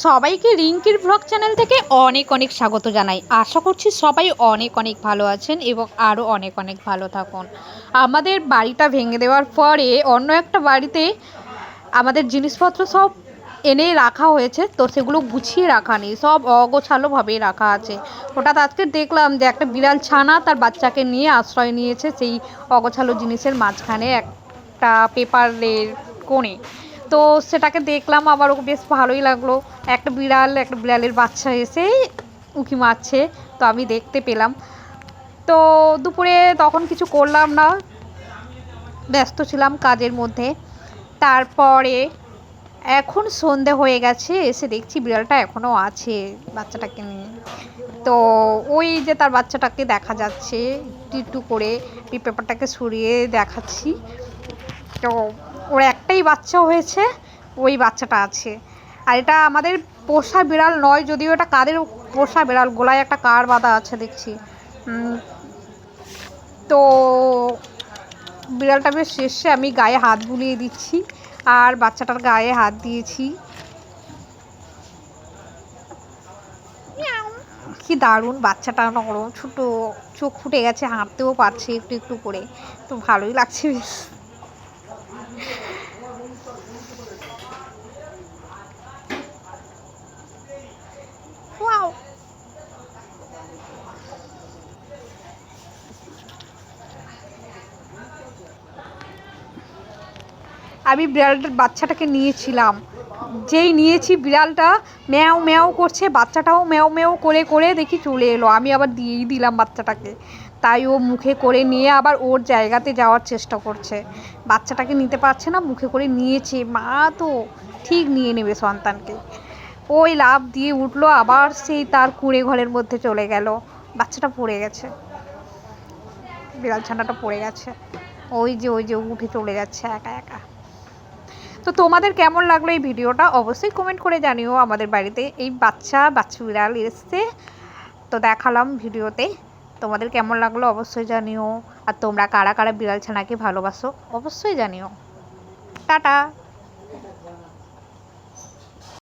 সবাইকে রিঙ্কির blog channel থেকে অনেক অনেক স্বাগত জানাই। আশা করছি সবাই অনেক অনেক ভালো আছেন এবং আরও অনেক অনেক ভালো থাকুন। আমাদের বাড়িটা ভেঙে দেওয়ার পরে অন্য একটা বাড়িতে আমাদের জিনিসপত্র সব এনে রাখা হয়েছে, তো সেগুলো গুছিয়ে রাখা নেই, সব অগোছালোভাবেই রাখা আছে। হঠাৎ আজকে দেখলাম যে একটা বিড়াল ছানা তার বাচ্চাকে নিয়ে আশ্রয় নিয়েছে সেই অগোছালো জিনিসের মাঝখানে একটা পেপারের কোণে। তো সেটাকে দেখলাম, আমারও বেশ ভালোই লাগলো। একটা বিড়ালের বাচ্চা এসে উঁকি মারছে, তো আমি দেখতে পেলাম। তো দুপুরে তখন কিছু করলাম না, ব্যস্ত ছিলাম কাজের মধ্যে। তারপরে এখন সন্ধে হয়ে গেছে, এসে দেখছি বিড়ালটা এখনও আছে বাচ্চাটাকে নিয়ে। তো ওই যে তার বাচ্চাটাকে দেখা যাচ্ছে একটু একটু করে, এই পেপারটাকে সরিয়ে দেখাচ্ছি। তো ওর একটাই বাচ্চা হয়েছে, ওই বাচ্চাটা আছে। আর এটা আমাদের পোষা বিড়াল নয়, যদিও এটা কাদের পোষা বিড়াল, গলায় একটা কার বাঁধা আছে দেখছি। তো বিড়ালটা বেশ শেষে আমি গায়ে হাত বুলিয়ে দিচ্ছি আর বাচ্চাটার গায়ে হাত দিয়েছি। কি দারুণ বাচ্চাটা, নরম ছোট, চোখ ফুটে গেছে, হাঁটতেও পারছে একটু একটু করে, তো ভালোই লাগছে বেশ। আমি বিড়ালটার বাচ্চাটাকে নিয়েছিলাম, যেই নিয়েছি বিড়ালটা ম্যাও ম্যাও করছে, বাচ্চাটাও ম্যাও ম্যাও করে করে দেখি চলে এলো। আমি আবার দিয়েই দিলাম বাচ্চাটাকে, তাই ও মুখে করে নিয়ে আবার ওর জায়গাতে যাওয়ার চেষ্টা করছে। বাচ্চাটাকে নিতে পারছে না, মুখে করে নিয়েছে। মা তো ঠিক নিয়ে নেবে সন্তানকে। ওই লাফ দিয়ে উঠলো, আবার সেই তার কুঁড়ে ঘরের মধ্যে চলে গেল। বাচ্চাটা পড়ে গেছে, বিড়াল ছানাটা পড়ে গেছে। ওই যে উঠে চলে যাচ্ছে একা একা। তো তোমাদের কেমন লাগলো এই ভিডিওটা অবশ্যই কমেন্ট করে জানিও। আমাদের বাড়িতে এই বাচ্চা বিড়াল এসছে, তো দেখালাম ভিডিওতে। তোমাদের কেমন লাগলো অবশ্যই জানিও। আর তোমরা কারা কারা বিড়াল ছানাকে ভালোবাসো অবশ্যই জানিও। টাটা।